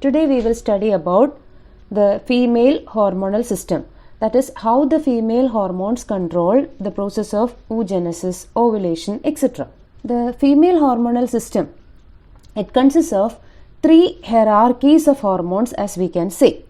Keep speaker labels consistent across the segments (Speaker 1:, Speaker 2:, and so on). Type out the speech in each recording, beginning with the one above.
Speaker 1: Today we will study about the female hormonal system. That is how the female hormones control the process of oogenesis, ovulation, etc. The female hormonal system, it consists of three hierarchies of hormones, as we can say.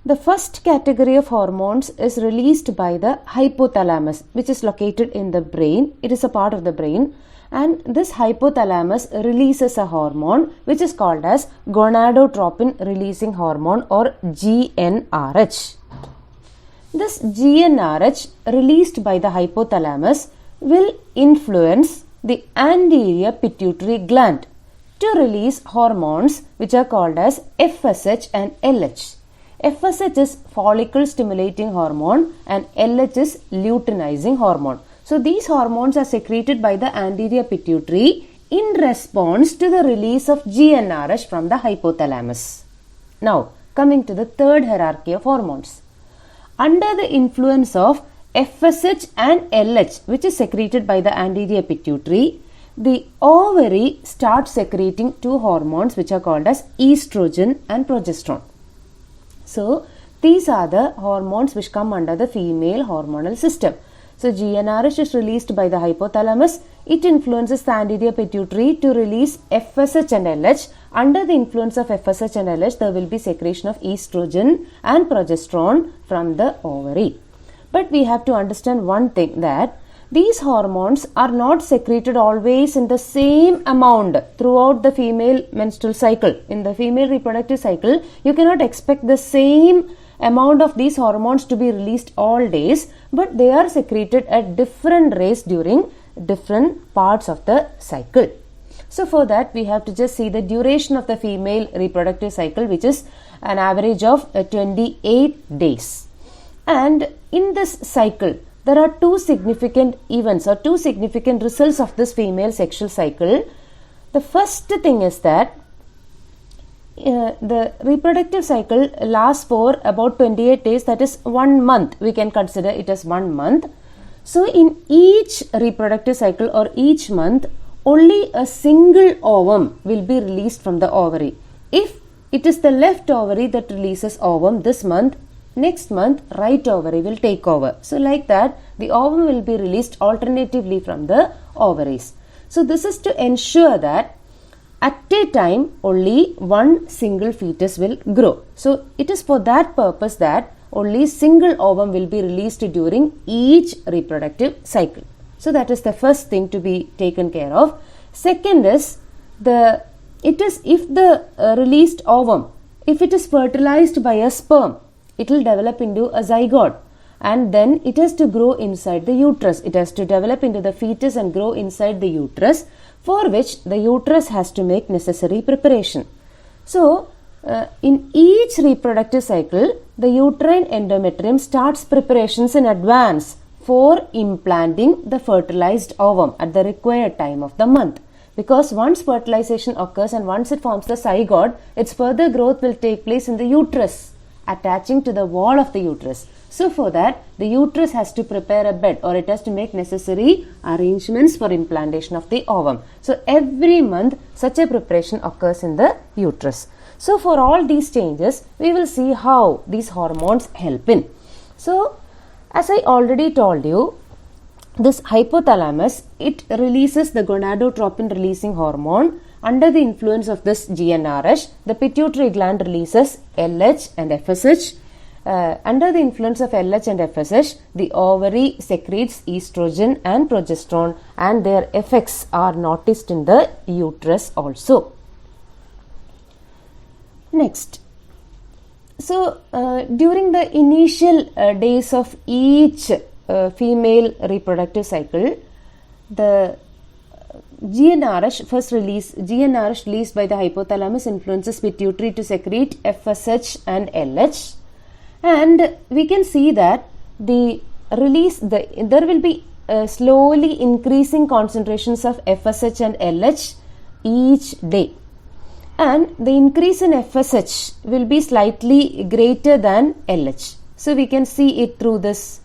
Speaker 1: The first category of hormones is released by the hypothalamus, which is located in the brain. It is a part of the brain, and this hypothalamus releases a hormone which is called as gonadotropin releasing hormone, or GnRH. This GnRH released by the hypothalamus will influence the anterior pituitary gland to release hormones which are called as FSH and LH. FSH is follicle stimulating hormone and LH is luteinizing hormone. So these hormones are secreted by the anterior pituitary in response to the release of GnRH from the hypothalamus. Now coming to the third hierarchy of hormones. Under the influence of FSH and LH, which is secreted by the anterior pituitary, the ovary starts secreting two hormones which are called as estrogen and progesterone. So these are the hormones which come under the female hormonal system. So GnRH is released by the hypothalamus. It influences the anterior pituitary to release FSH and LH. Under the influence of FSH and LH, there will be secretion of estrogen and progesterone from the ovary. But we have to understand one thing, that these hormones are not secreted always in the same amount throughout the female menstrual cycle. In the female reproductive cycle, you cannot expect the same amount of these hormones to be released all days, but they are secreted at different rates during different parts of the cycle. So for that, we have to just see the duration of the female reproductive cycle, which is an average of 28 days. And in this cycle, there are two significant events or two significant results of this female sexual cycle. The first thing is that the reproductive cycle lasts for about 28 days, that is 1 month. We can consider it as 1 month. So in each reproductive cycle or each month, only a single ovum will be released from the ovary. If it is the left ovary that releases ovum this month, next month right ovary will take over. So like that, the ovum will be released alternatively from the ovaries. So this is to ensure that at a time only one single fetus will grow. So it is for that purpose that only single ovum will be released during each reproductive cycle. So that is the first thing to be taken care of. Second is if the released ovum, if it is fertilized by a sperm, it will develop into a zygote, and then it has to grow inside the uterus. It has to develop into the fetus and grow inside the uterus, for which the uterus has to make necessary preparation. So in each reproductive cycle, the uterine endometrium starts preparations in advance for implanting the fertilized ovum at the required time of the month. Because once fertilization occurs and once it forms the zygote, its further growth will take place in the uterus, attaching to the wall of the uterus. So for that, the uterus has to prepare a bed, or it has to make necessary arrangements for implantation of the ovum. So every month such a preparation occurs in the uterus. So for all these changes, we will see how these hormones help in. So as I already told you, this hypothalamus, it releases the gonadotropin releasing hormone. Under the influence of this GnRH, the pituitary gland releases LH and FSH. Under the influence of LH and FSH, the ovary secretes estrogen and progesterone, and their effects are noticed in the uterus also. Next, so during the initial days of each female reproductive cycle, the GnRH released by the hypothalamus influences pituitary to secrete FSH and LH, and we can see that there will be slowly increasing concentrations of FSH and LH each day, and the increase in FSH will be slightly greater than LH. So we can see it through this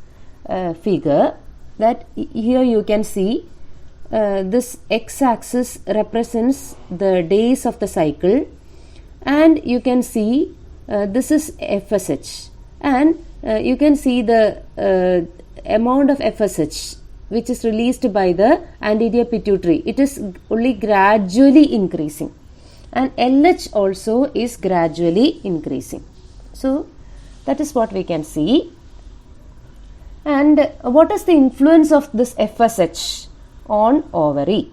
Speaker 1: figure, that here you can see this x-axis represents the days of the cycle, and you can see this is FSH, and you can see the amount of FSH which is released by the anterior pituitary. It is only gradually increasing, and LH also is gradually increasing. So that is what we can see. And what is the influence of this FSH on ovary?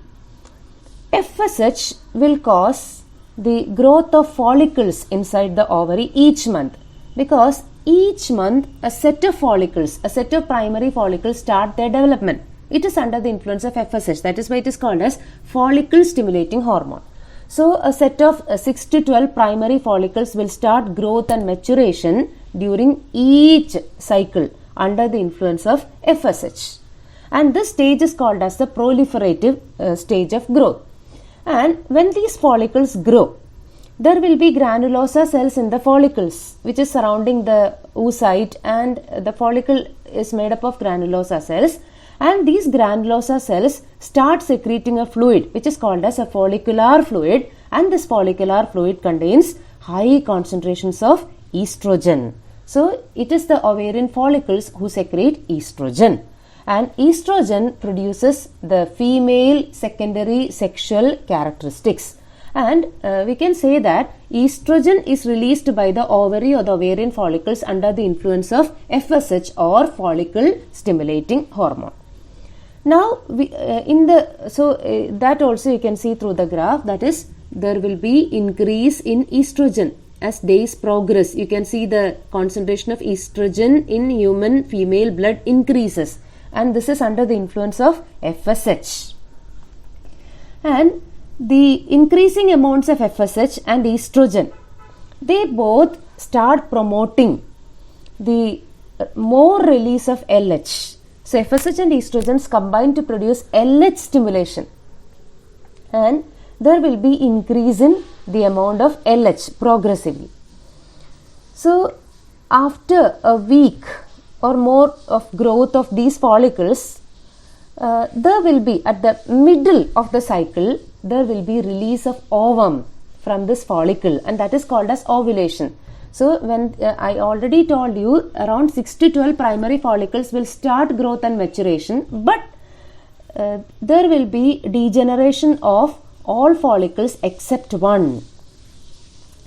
Speaker 1: FSH will cause the growth of follicles inside the ovary each month, because each month a set of follicles, a set of primary follicles start their development. It is under the influence of FSH. That is why it is called as follicle stimulating hormone. So a set of 6 to 12 primary follicles will start growth and maturation during each cycle under the influence of FSH. And this stage is called as the proliferative stage of growth. And when these follicles grow, there will be granulosa cells in the follicles which is surrounding the oocyte, and the follicle is made up of granulosa cells, and these granulosa cells start secreting a fluid which is called as a follicular fluid, and this follicular fluid contains high concentrations of estrogen. So it is the ovarian follicles who secrete estrogen, and estrogen produces the female secondary sexual characteristics. And we can say that estrogen is released by the ovary or the ovarian follicles under the influence of FSH or follicle stimulating hormone. Now that also you can see through the graph, that is there will be increase in estrogen as days progress. You can see the concentration of estrogen in human female blood increases, and this is under the influence of FSH. And the increasing amounts of FSH and estrogen, they both start promoting the more release of LH. So FSH and estrogens combine to produce LH stimulation, and there will be increase in the amount of LH progressively. So after a week or more of growth of these follicles, there will be at the middle of the cycle, there will be release of ovum from this follicle, and that is called as ovulation. So when I already told you, around 6 to 12 primary follicles will start growth and maturation, but there will be degeneration of all follicles except one.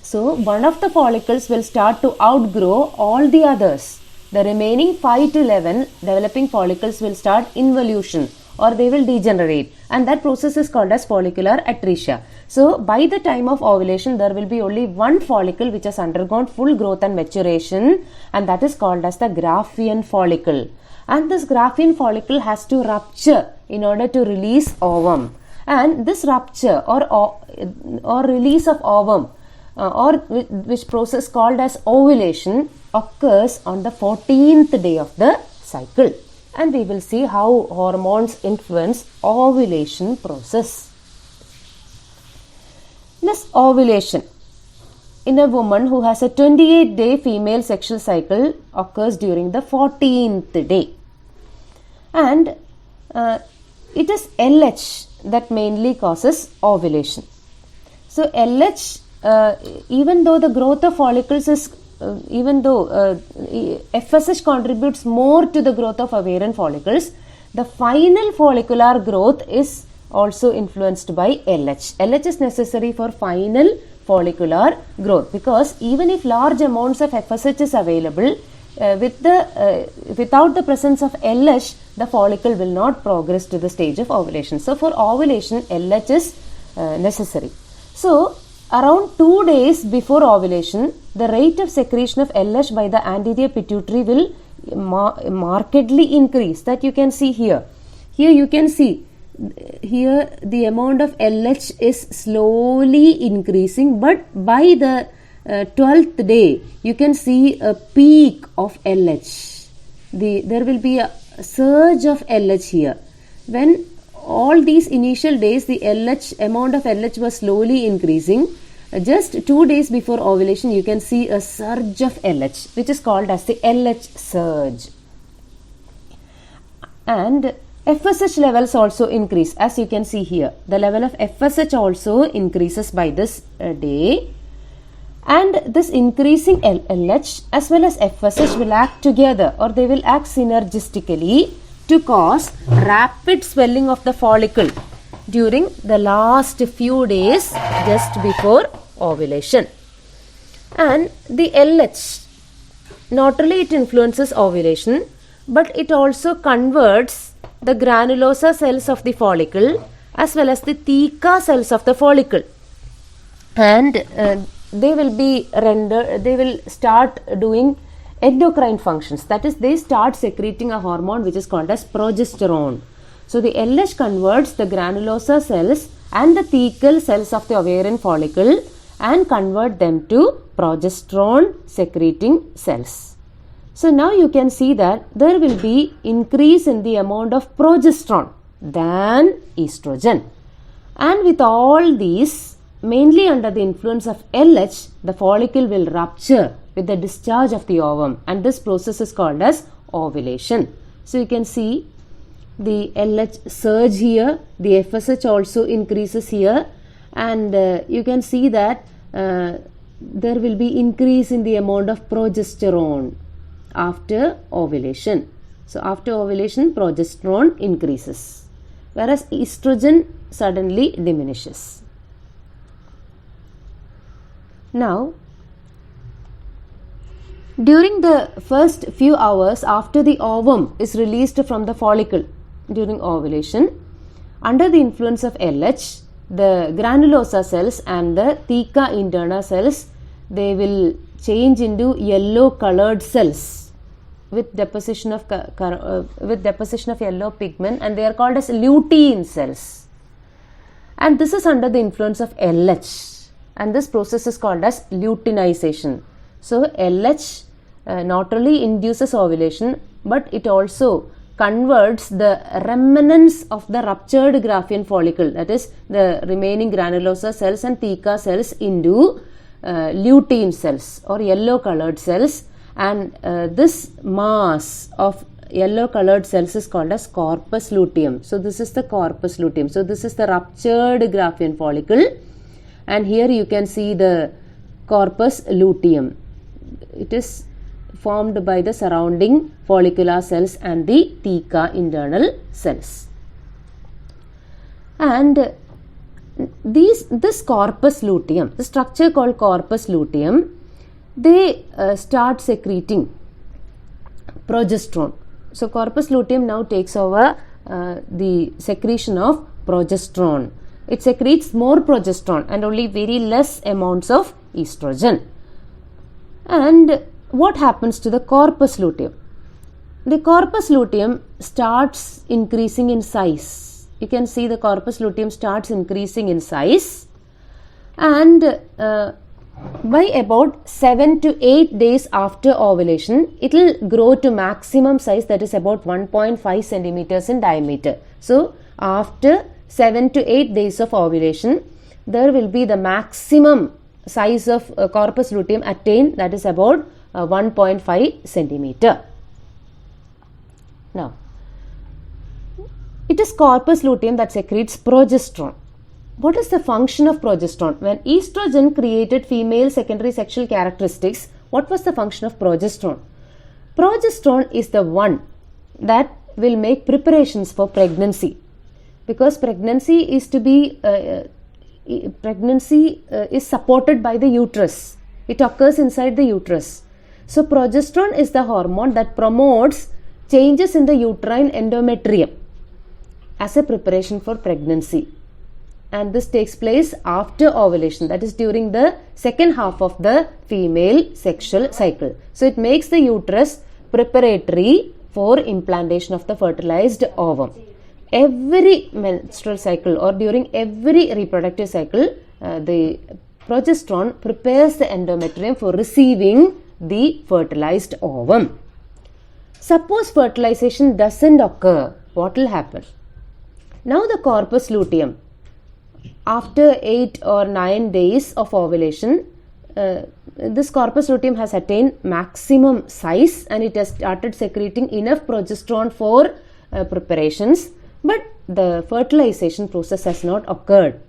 Speaker 1: So one of the follicles will start to outgrow all the others. The remaining 5 to 11 developing follicles will start involution, or they will degenerate, and that process is called as follicular atresia. So by the time of ovulation, there will be only one follicle which has undergone full growth and maturation, and that is called as the Graafian follicle. And this Graafian follicle has to rupture in order to release ovum, and this rupture or release of ovum or which process called as ovulation occurs on the 14th day of the cycle. And we will see how hormones influence ovulation process. This ovulation in a woman who has a 28-day female sexual cycle occurs during the 14th day, and it is LH that mainly causes ovulation. So LH, even though the growth of follicles is FSH contributes more to the growth of ovarian follicles, the final follicular growth is also influenced by LH. LH is necessary for final follicular growth, because even if large amounts of FSH is available, without the presence of LH, the follicle will not progress to the stage of ovulation. So for ovulation, LH is necessary. So around 2 days before ovulation, the rate of secretion of LH by the anterior pituitary will markedly increase. That you can see here. Here you can see, here the amount of LH is slowly increasing, but by the 12th day, you can see a peak of LH. There will be a surge of LH here. When all these initial days, the amount of LH was slowly increasing. Just 2 days before ovulation, you can see a surge of LH, which is called as the LH surge. And FSH levels also increase, as you can see here. The level of FSH also increases by this day. And this increasing LH as well as FSH will act together, or they will act synergistically to cause rapid swelling of the follicle during the last few days just before ovulation. And the LH, not only it influences ovulation, but it also converts the granulosa cells of the follicle as well as the theca cells of the follicle, and they will start doing endocrine functions. That is, they start secreting a hormone which is called as progesterone. So the LH converts the granulosa cells and the thecal cells of the ovarian follicle and convert them to progesterone secreting cells. So now you can see that there will be increase in the amount of progesterone than estrogen. And with all these, mainly under the influence of LH, the follicle will rupture with the discharge of the ovum, and this process is called as ovulation. So you can see the LH surge here, the FSH also increases here, and you can see that there will be increase in the amount of progesterone after ovulation. So after ovulation, progesterone increases, whereas estrogen suddenly diminishes. Now, during the first few hours after the ovum is released from the follicle during ovulation, under the influence of LH, the granulosa cells and the theca interna cells, they will change into yellow colored cells with deposition of yellow pigment, and they are called as lutein cells. And this is under the influence of LH. And this process is called as luteinization. So LH not only induces ovulation, but it also converts the remnants of the ruptured Graafian follicle, that is the remaining granulosa cells and theca cells, into lutein cells or yellow colored cells, and this mass of yellow colored cells is called as corpus luteum. So this is the corpus luteum. So this is the ruptured Graafian follicle, and here you can see the corpus luteum. It is formed by the surrounding follicular cells and the theca internal cells. And this corpus luteum, the structure called corpus luteum, they start secreting progesterone. So corpus luteum now takes over the secretion of progesterone. It secretes more progesterone and only very less amounts of estrogen. And what happens to the corpus luteum? The corpus luteum starts increasing in size. You can see the corpus luteum starts increasing in size, and by about 7 to 8 days after ovulation, it will grow to maximum size, that is about 1.5 centimeters in diameter. So after 7 to 8 days of ovulation, there will be the maximum size of corpus luteum attained, that is about 1.5 centimeter. Now, it is corpus luteum that secretes progesterone. What is the function of progesterone? When estrogen created female secondary sexual characteristics, what was the function of progesterone? Progesterone is the one that will make preparations for pregnancy, because pregnancy is supported by the uterus. It occurs inside the uterus. So progesterone is the hormone that promotes changes in the uterine endometrium as a preparation for pregnancy. And this takes place after ovulation, that is during the second half of the female sexual cycle. So it makes the uterus preparatory for implantation of the fertilized ovum. Every menstrual cycle or during every reproductive cycle, the progesterone prepares the endometrium for receiving the fertilized ovum. Suppose fertilization doesn't occur, what will happen? Now the corpus luteum, after 8 or 9 days of ovulation, this corpus luteum has attained maximum size and it has started secreting enough progesterone for preparations, but the fertilization process has not occurred.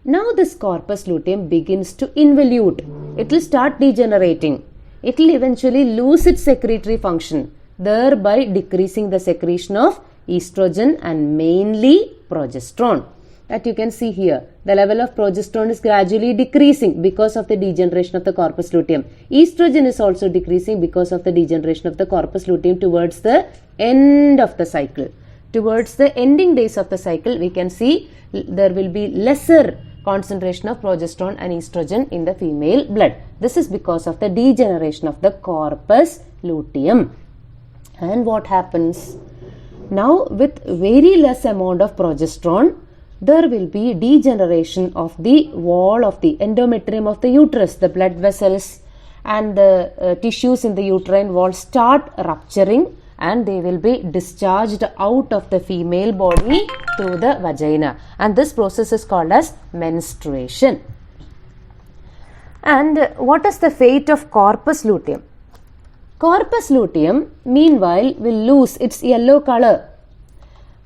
Speaker 1: Now this corpus luteum begins to involute. It will start degenerating. It will eventually lose its secretory function, thereby decreasing the secretion of estrogen and mainly progesterone. That you can see here. The level of progesterone is gradually decreasing because of the degeneration of the corpus luteum. Estrogen is also decreasing because of the degeneration of the corpus luteum towards the end of the cycle. Towards the ending days of the cycle, we can see there will be lesser concentration of progesterone and estrogen in the female blood. This is because of the degeneration of the corpus luteum. And what happens? Now, with very less amount of progesterone, there will be degeneration of the wall of the endometrium of the uterus. The blood vessels and the tissues in the uterine wall start rupturing and they will be discharged out of the female body through the vagina. And this process is called as menstruation. And what is the fate of corpus luteum? Corpus luteum, meanwhile, will lose its yellow color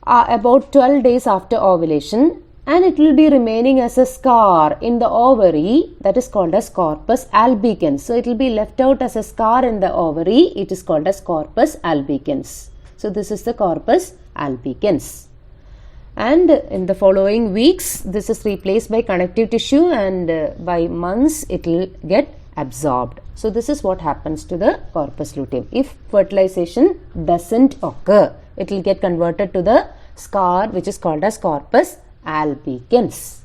Speaker 1: about 12 days after ovulation, and it will be remaining as a scar in the ovary, that is called as corpus albicans. So it will be left out as a scar in the ovary. It is called as corpus albicans. So this is the corpus albicans. And in the following weeks, this is replaced by connective tissue, and by months it will get absorbed. So this is what happens to the corpus luteum. If fertilization doesn't occur, it will get converted to the scar which is called as corpus albicans.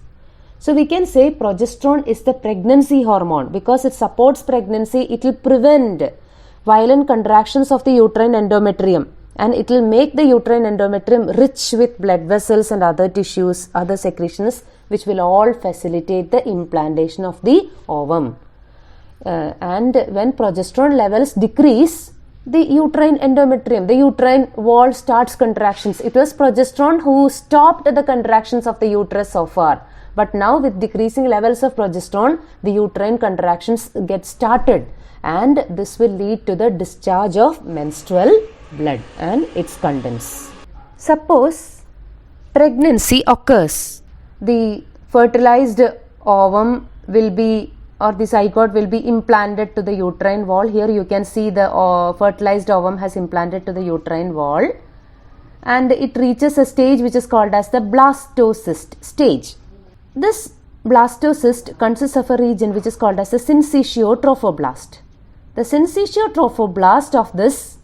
Speaker 1: So we can say progesterone is the pregnancy hormone because it supports pregnancy. It will prevent violent contractions of the uterine endometrium, and it will make the uterine endometrium rich with blood vessels and other tissues, other secretions, which will all facilitate the implantation of the ovum. And when progesterone levels decrease, the uterine endometrium, the uterine wall starts contractions. It was progesterone who stopped the contractions of the uterus so far. But now with decreasing levels of progesterone, the uterine contractions get started, and this will lead to the discharge of menstrual blood and its contents. Suppose pregnancy occurs. The fertilized ovum will be, or the zygote will be implanted to the uterine wall. Here you can see the fertilized ovum has implanted to the uterine wall, and it reaches a stage which is called as the blastocyst stage. This blastocyst consists of a region which is called as the syncytiotrophoblast. The syncytiotrophoblast of this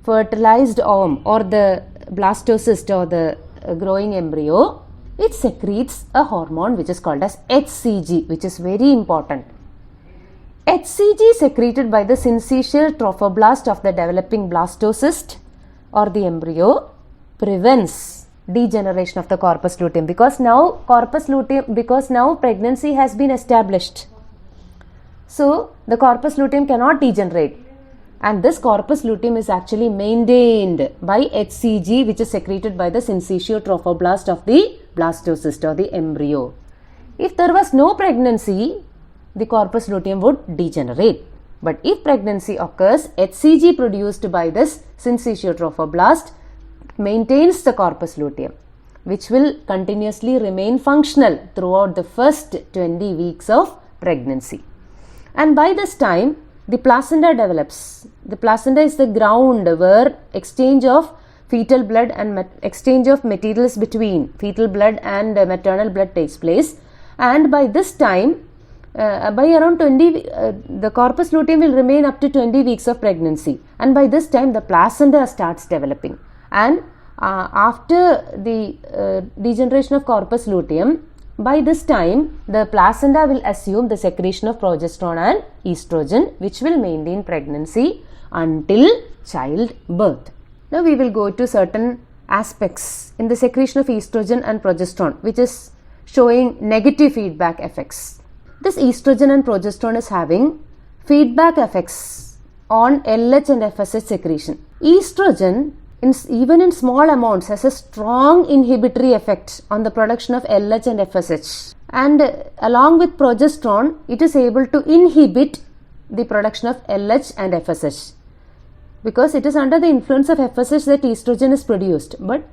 Speaker 1: fertilized ovum or the blastocyst or the growing embryo, it secretes a hormone which is called as HCG, which is very important. HCG secreted by the syncytial trophoblast of the developing blastocyst or the embryo prevents degeneration of the corpus luteum, because now pregnancy has been established. So the corpus luteum cannot degenerate, and this corpus luteum is actually maintained by HCG, which is secreted by the syncytial trophoblast of the blastocyst or the embryo. If there was no pregnancy, the corpus luteum would degenerate. But if pregnancy occurs, HCG produced by this syncytial trophoblast maintains the corpus luteum, which will continuously remain functional throughout the first 20 weeks of pregnancy. And by this time, the placenta develops. The placenta is the ground where exchange of fetal blood and exchange of materials between fetal blood and maternal blood takes place. And by this time, by around 20, the corpus luteum will remain up to 20 weeks of pregnancy. And by this time, the placenta starts developing. And after the degeneration of corpus luteum, by this time, the placenta will assume the secretion of progesterone and estrogen, which will maintain pregnancy until childbirth. Now we will go to certain aspects in the secretion of estrogen and progesterone, which is showing negative feedback effects. This estrogen and progesterone is having feedback effects on LH and FSH secretion. Estrogen, even in small amounts, has a strong inhibitory effect on the production of LH and FSH. And along with progesterone, it is able to inhibit the production of LH and FSH, because it is under the influence of FSH that estrogen is produced. But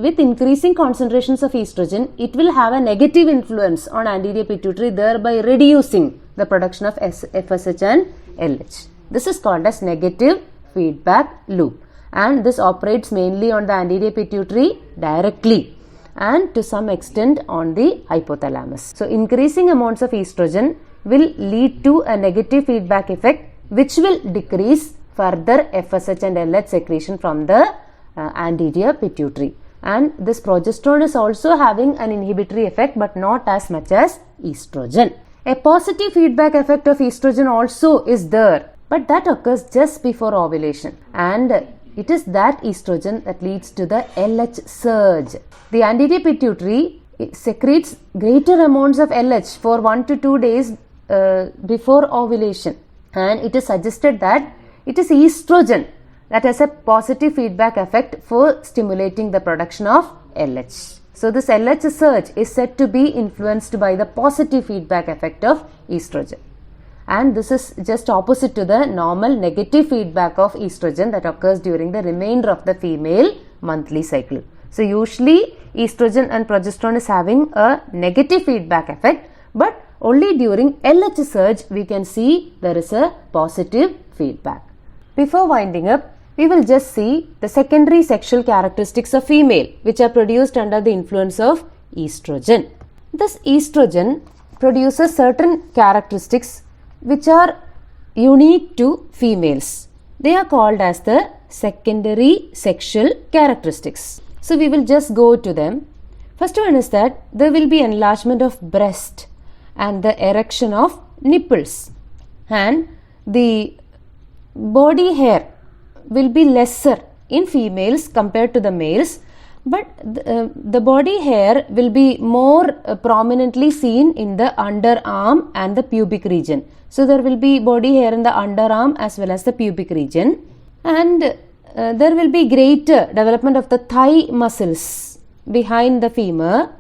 Speaker 1: with increasing concentrations of estrogen, it will have a negative influence on anterior pituitary, thereby reducing the production of FSH and LH. This is called as negative feedback loop, and this operates mainly on the anterior pituitary directly and to some extent on the hypothalamus. So, increasing amounts of estrogen will lead to a negative feedback effect, which will decrease further FSH and LH secretion from the anterior pituitary. And this progesterone is also having an inhibitory effect, but not as much as estrogen. A positive feedback effect of estrogen also is there, but that occurs just before ovulation, and it is that estrogen that leads to the LH surge. The anterior pituitary secretes greater amounts of LH for 1 to 2 days before ovulation, and it is suggested that it is estrogen that has a positive feedback effect for stimulating the production of LH. So, this LH surge is said to be influenced by the positive feedback effect of estrogen, and this is just opposite to the normal negative feedback of estrogen that occurs during the remainder of the female monthly cycle. So, usually estrogen and progesterone is having a negative feedback effect, but only during LH surge we can see there is a positive feedback. Before winding up, we will just see the secondary sexual characteristics of female which are produced under the influence of estrogen. This estrogen produces certain characteristics which are unique to females. They are called as the secondary sexual characteristics. So, we will just go to them. First one is that there will be enlargement of breast and the erection of nipples, and the body hair will be lesser in females compared to the males, but the body hair will be more prominently seen in the underarm and the pubic region. So, there will be body hair in the underarm as well as the pubic region, and there will be greater development of the thigh muscles behind the femur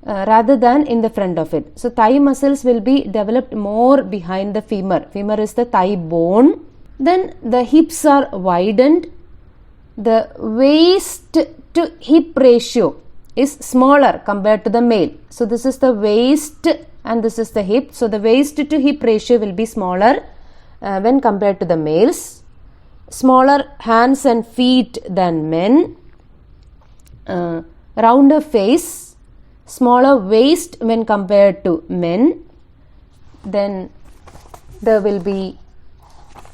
Speaker 1: rather than in the front of it. So, thigh muscles will be developed more behind the femur. Femur is the thigh bone. Then the hips are widened. The waist to hip ratio is smaller compared to the male. So, this is the waist and this is the hip. So, the waist to hip ratio will be smaller when compared to the males. Smaller hands and feet than men. Rounder face. Smaller waist when compared to men. Then there will be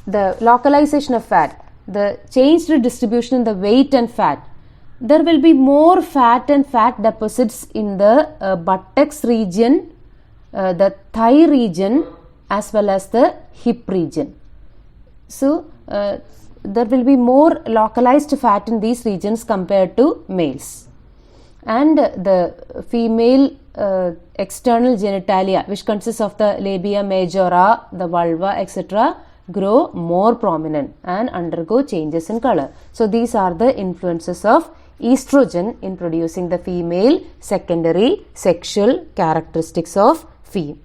Speaker 1: the localization of fat, the changed distribution in the weight and fat. There will be more fat and fat deposits in the buttocks region, the thigh region as well as the hip region. So, there will be more localized fat in these regions compared to males. And the female external genitalia, which consists of the labia majora, the vulva, etc., grow more prominent and undergo changes in color. So, these are the influences of estrogen in producing the female secondary sexual characteristics of female.